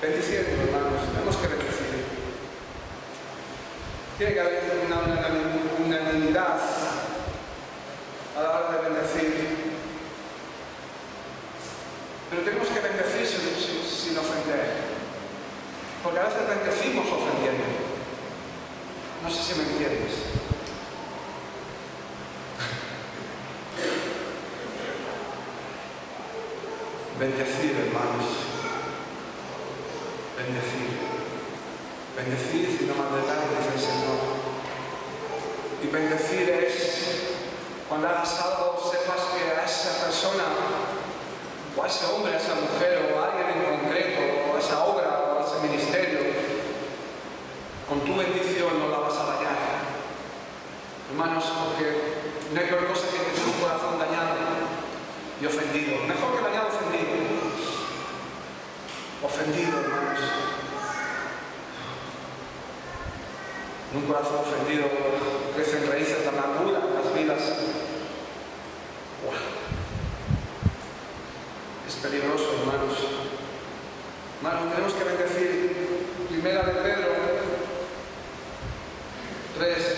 Bendiciendo, hermanos, tenemos que bendecir. Tiene que haber una unanimidad a la hora de bendecir. Pero tenemos que bendecir sin ofender. Porque a veces bendecimos ofendiendo. No sé si me entiendes. Bendecir, hermanos. Bendecir. Bendecir y no maltratar, dice el Señor. Y bendecir es cuando hagas algo, sepas que a esa persona, o a ese hombre, a esa mujer, o a alguien en concreto, o a esa obra, o a ese ministerio, con tu bendición no la vas a dañar. Hermanos, porque no hay peor cosa que tener un corazón dañado y ofendido. Mejor que dañado, ofendido. Ofendido, hermanos. En un corazón ofendido crecen raíces de amargura en las vidas. ¡Wow! Es peligroso, hermanos. Hermanos, tenemos que bendecir. Primera de Pedro 3.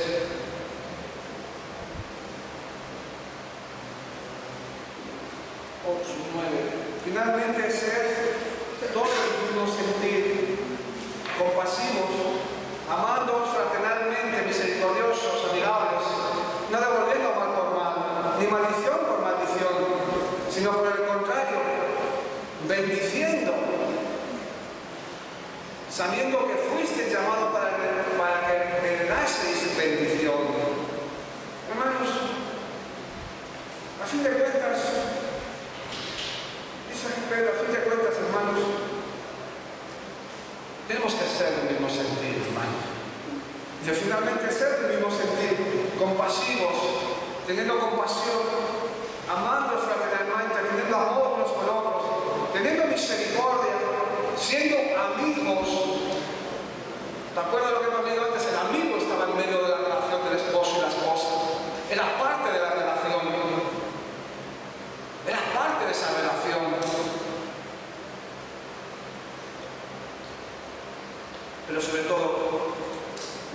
8, 9. Finalmente, ser todos el mismo sentir, compasivos, amando fraternalmente, misericordiosos, amigables, no devolviendo mal por mal, ni maldición por maldición, sino por el contrario, bendiciendo, sabiendo que fuisteis llamados para que heredaseis bendición. Hermanos, a fin de cuentas, dice aquí Pedro, a fin de cuentas, hermanos, tenemos que ser del mismo sentir, hermanos. Dice, finalmente, ser del mismo sentir, compasivos, teniendo compasión, amando fraternalmente, teniendo amor unos con otros, teniendo misericordia, siendo amigos. ¿Te acuerdas lo que hemos leído antes? El amigo estaba en medio de la relación del esposo y la esposa. Era parte de la relación. Era parte de esa relación. Pero sobre todo,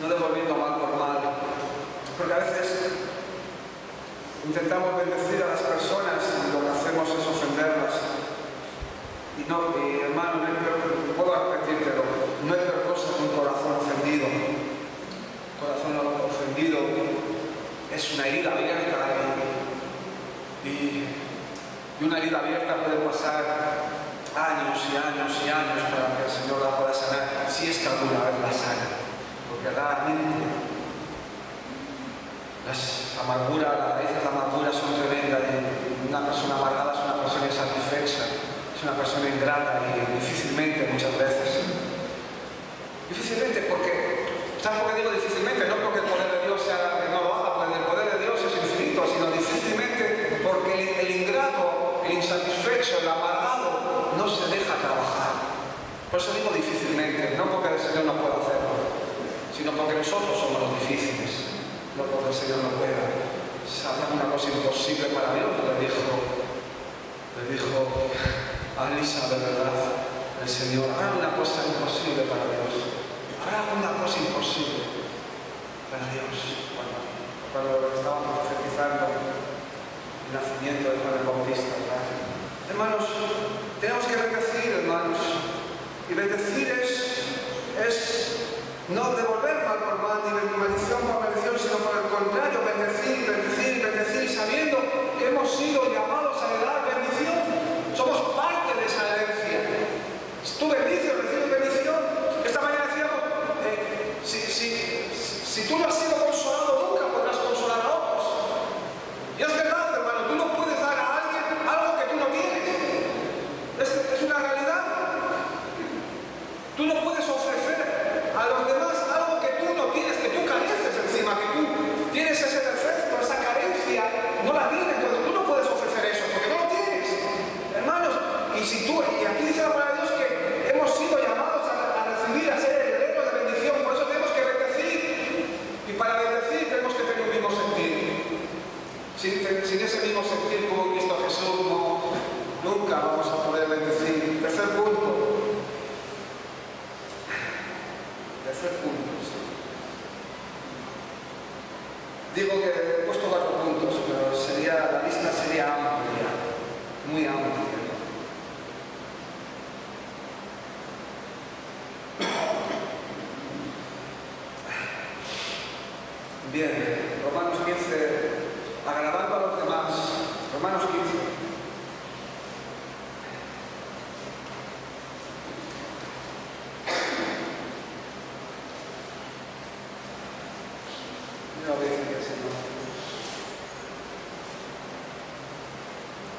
no devolviendo mal por mal, porque a veces intentamos bendecir a las personas y lo que hacemos es ofenderlas. Y hermano, no es peor, puedo repetírtelo, no es peor cosa que un corazón ofendido. Un corazón ofendido es una herida abierta y una herida abierta puede pasar años y años y años para que el Señor la pueda sanar, si es que alguna vez la sana. Porque realmente las amarguras, las raíces de la amargura son tremendas y una persona amargada es una persona insatisfecha, es una persona ingrata y difícilmente muchas veces. Difícilmente porque, ¿sabes por qué digo difícilmente? No porque el poder de Dios sea que no lo haga, porque el poder de Dios es infinito, sino difícilmente porque el ingrato, el insatisfecho, el amargado no se deja trabajar. Por eso digo difícilmente, no porque el Señor no pueda hacerlo, sino porque nosotros somos los difíciles, no porque el Señor no pueda. ¿Sabes una cosa imposible para Dios? Le dijo a Elisa, de verdad, el Señor, hará una cosa imposible para Dios, hará una cosa imposible para Dios. Cuando estábamos profetizando el nacimiento de Juan el Bautista, ¿verdad? Hermanos, tenemos que bendecir, hermanos, y bendecir es no devolver mal por mal, ni maldición por maldición, sino por el contrario, bendecir, bendecir, bendecir, sabiendo que hemos sido llamados a heredar bendición. Somos parte de esa herencia. Tú bendices, recibes bendición. Esta mañana decíamos, si tú no has sido consolado nunca, podrás consolar a otros. Y es verdad, hermano, tú no puedes dar a alguien algo que tú no tienes. Es una realidad. Tú no puedes ofrecer a los demás algo que tú no tienes, que tú careces encima, que tú tienes ese defecto, esa carencia, no la tienes, pero tú no puedes ofrecer eso, porque no lo tienes. Hermanos, y aquí dice la palabra de Dios que hemos sido llamados a recibir, a ser herederos de bendición, por eso tenemos que bendecir. Y para bendecir tenemos que tener un mismo sentir. Sin ese mismo sentir como Cristo Jesús, nunca vamos a poder bendecir. Tercer punto. Digo que he puesto 4 puntos, pero la lista sería amplia, muy amplia. Bien, Romanos 15, agradando a los demás. Romanos 15. Mira lo que dice el Señor.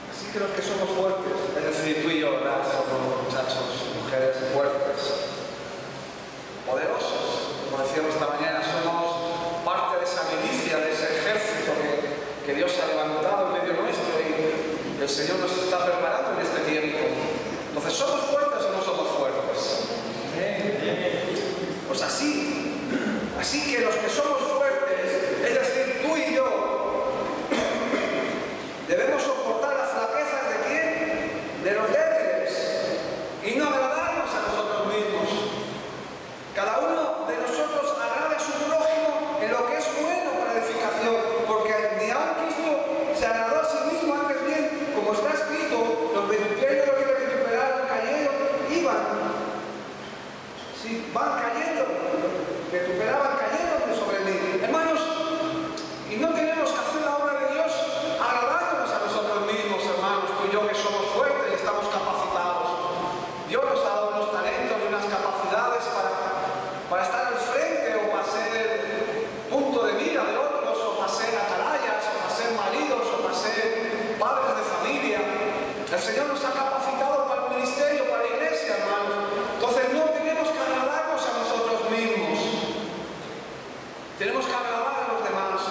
Así que los que somos fuertes, es decir, tú y yo, ¿verdad? Somos muchachos, mujeres fuertes, poderosos, como decíamos esta mañana, somos parte de esa milicia, de ese ejército que Dios ha levantado en medio nuestro y el Señor nos está preparando en este tiempo. Entonces, ¿somos fuertes o no somos fuertes? Pues así que los que somos fuertes, es decir, tú y yo, debemos soportar las flaquezas ¿de quién? De los débiles y no agradarnos a nosotros mismos. Cada uno de nosotros agrade a su prójimo en lo que es bueno para edificación, porque ni aun Cristo se agradó a sí mismo, antes bien, como está escrito, los vituperios que vituperaron cayeron, van cayendo, vituperaban cayendo sobre mí. Hermanos, y no tenemos que hacer la obra de Dios agradándonos a nosotros mismos, hermanos, tú y yo que somos fuertes y estamos capacitados. Dios nos ha dado unos talentos y unas capacidades para estar al frente o para ser punto de mira de otros, o para ser atalayas, o para ser maridos, o para ser padres de familia. El Señor nos ha capacitado para el ministerio, para la iglesia, hermanos. Entonces no tenemos que agradarnos a nosotros mismos. Tenemos que agradar a los demás,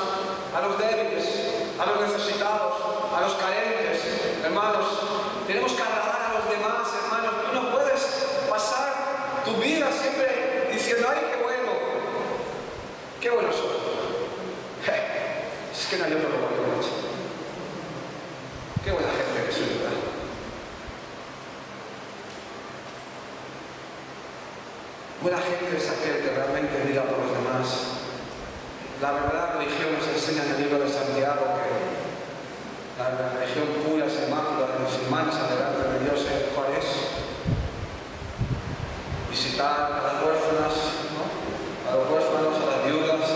a los débiles, a los necesitados, a los carentes, hermanos. Tenemos que agradar a los demás, hermanos. Tú no puedes pasar tu vida siempre diciendo, ¡ay, qué bueno! ¡Qué bueno soy! Es que no hay otro como yo, macho. ¡Qué buena gente que soy, ¿verdad? Buena gente es aquel que realmente mira por los demás. La verdadera religión nos enseña en el libro de Santiago que la religión pura, sin mácula, sin mancha delante de Dios, ¿cuál es? Visitar a las huérfanas, ¿no? A los huérfanos, a las viudas,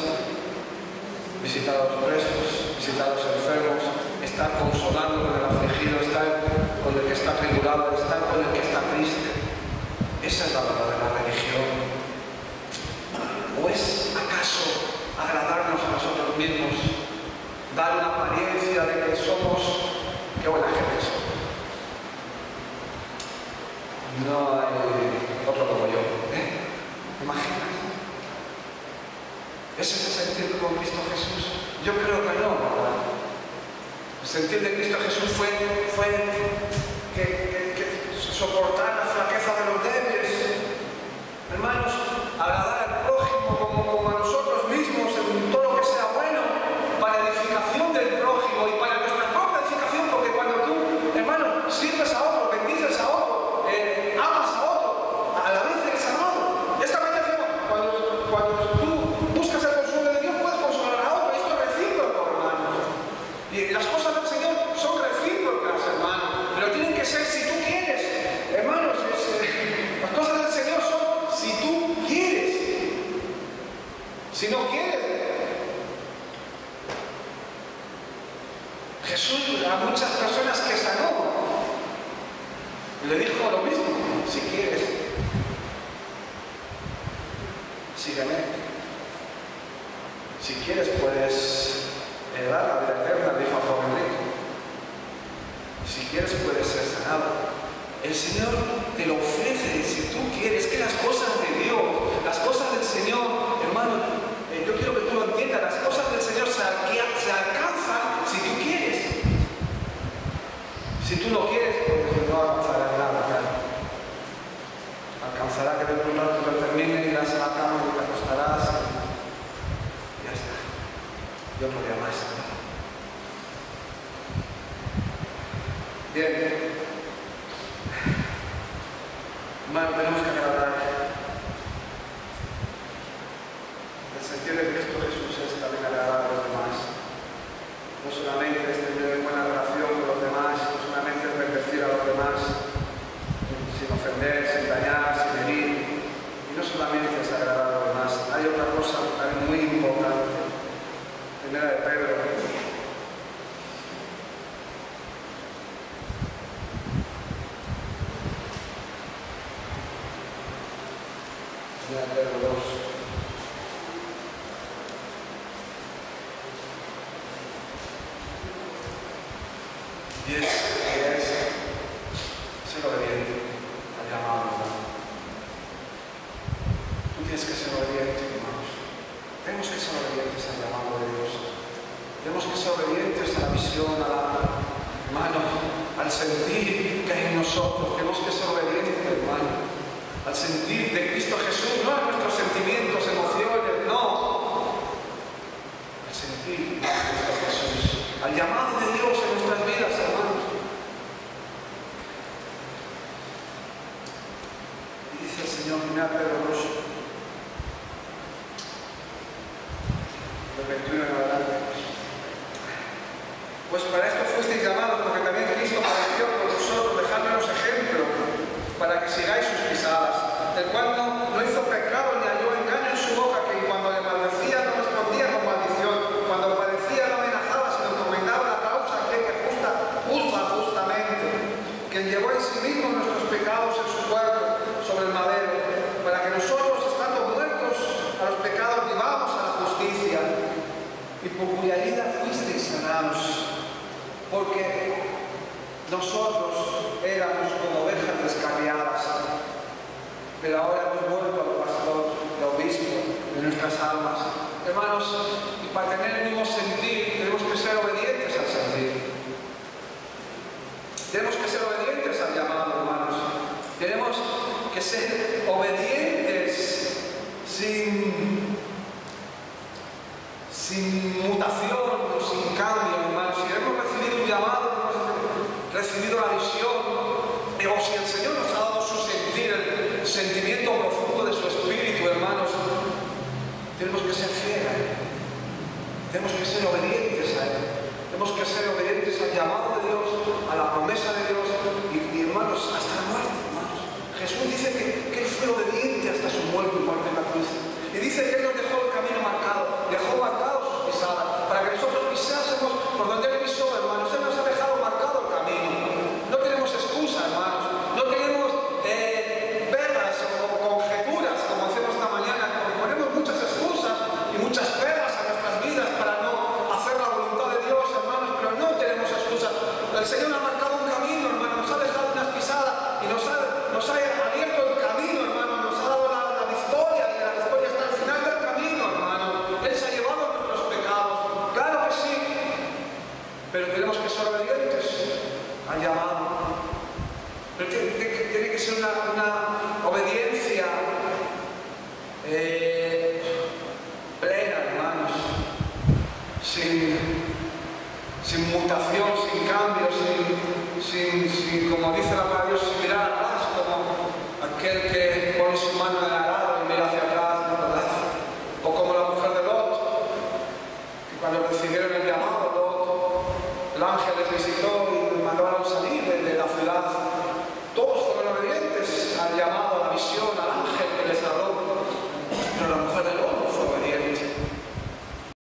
visitar a los presos, visitar a los enfermos, estar consolando con el afligido, estar con el que está tribulado, estar con el que está triste. Esa es la verdadera religión. ¿O es acaso agradarnos a nosotros mismos, dar una apariencia de que somos, qué buena gente somos? No hay otro como yo, ¿eh? ¿Te imaginas? ¿Ese es el sentir con Cristo Jesús? Yo creo que no, ¿verdad? El sentir de Cristo Jesús fue que soportar la flaqueza de los débiles, hermanos, agradar al prójimo como a nosotros mismos en todo lo que sea bueno, para edificación del prójimo y para nuestra propia edificación, porque cuando tú, hermano, sirves a otro, bendices a otro, amas a otro, a la vez eres amado. Esta vez decimos, cuando tú buscas el consuelo de Dios, puedes consolar a otro. Esto es recíproco, hermano. Y las cosas del Señor son recíprocas, hermano, pero tienen que ser si tú quieres, hermanos. Las cosas del Señor son si tú quieres. Si no quieres, Jesús a muchas personas que sanó le dijo lo mismo: si quieres, sígueme. Si quieres puedes heredar la vida eterna, dijo a joven rico. Si quieres puedes ser sanado. El Señor te lo ofrece si tú quieres. Que las cosas de Dios, las cosas del Señor, hermano, yo quiero que tú lo entiendas, las cosas del Señor se alcanzan si tú quieres. Si tú no quieres, pues no alcanzarás nada, claro. Alcanzará que de un rato lo termine, irás a la cama y te acostarás y ya está. Yo podría más. Bien. Hermano, tenemos que agradar. El sentido de Cristo Jesús es también agradar a los demás. Mira, Pedro 2. Y es ser obediente al llamado, hermano. Tú tienes que ser obediente, hermanos. Tenemos que ser obedientes al llamado de Dios. Tenemos que ser obedientes a la visión, hermano, al sentir que hay en nosotros. Tenemos que ser obedientes, hermano, al sentir de Cristo Jesús, no a nuestros sentimientos, emociones, no. Al sentir de Cristo Jesús, al llamado de Dios en nuestras vidas, hermanos. Y dice el Señor, mira, Pedro 2, del 21 en adelante. Pues para esto fuisteis llamados, porque también Cristo padeció por vosotros, dejándonos ejemplo, para que sigáis sus pisadas, el cual no hizo pecado ni halló engaño en su boca, que cuando le maldecía no respondía con maldición, cuando padecía no amenazaba, sino comentaba la causa aquel que juzga justamente, quien llevó en sí mismo nuestros pecados en su cuerpo sobre el madero, para que nosotros, estando muertos a los pecados, vivamos a la justicia, y por cuya herida fuisteis sanados. Porque nosotros éramos como ovejas descarriadas, pero ahora hemos vuelto al pastor, al obispo de nuestras almas. Hermanos, y para tener el mismo sentir, tenemos que ser obedientes al sentir. Tenemos que ser obedientes al llamado, hermanos. Tenemos que ser obedientes sin mutación o sin cambio, hermanos. Si hemos recibido un llamado, hemos recibido la visión, o si el Señor nos ha dado su sentir, el sentimiento profundo de su espíritu, hermanos, tenemos que ser fieles, tenemos que ser obedientes a Él, tenemos que ser obedientes al llamado de Dios, a la promesa de Dios, y hermanos, hasta la muerte, hermanos. Jesús dice que Él fue obediente hasta su muerte y muerte en la cruz. Y dice que Él nos dejó el camino marcado, dejó marcados sus pisadas, para que nosotros pisásemos por donde Él pisó, hermanos. Él nos ha dejado marcado el camino. No tenemos excusa, hermanos. No tenemos pegas o conjeturas, como hacemos esta mañana, porque ponemos muchas excusas y muchas pegas a nuestras vidas para no hacer la voluntad de Dios, hermanos, pero no tenemos excusa. El Señor ha marcado un camino, hermanos, nos ha dejado unas pisadas y nos ha abierto el camino, hermanos, nos ha dado la victoria, y la victoria está al final del camino, hermanos. Él se ha llevado nuestros pecados, claro que sí, pero tenemos que ser obedientes al llamado. Pero tiene que ser una obediencia plena, hermanos, sin mutación, sin cambio, sin, como dice la palabra de Dios, sin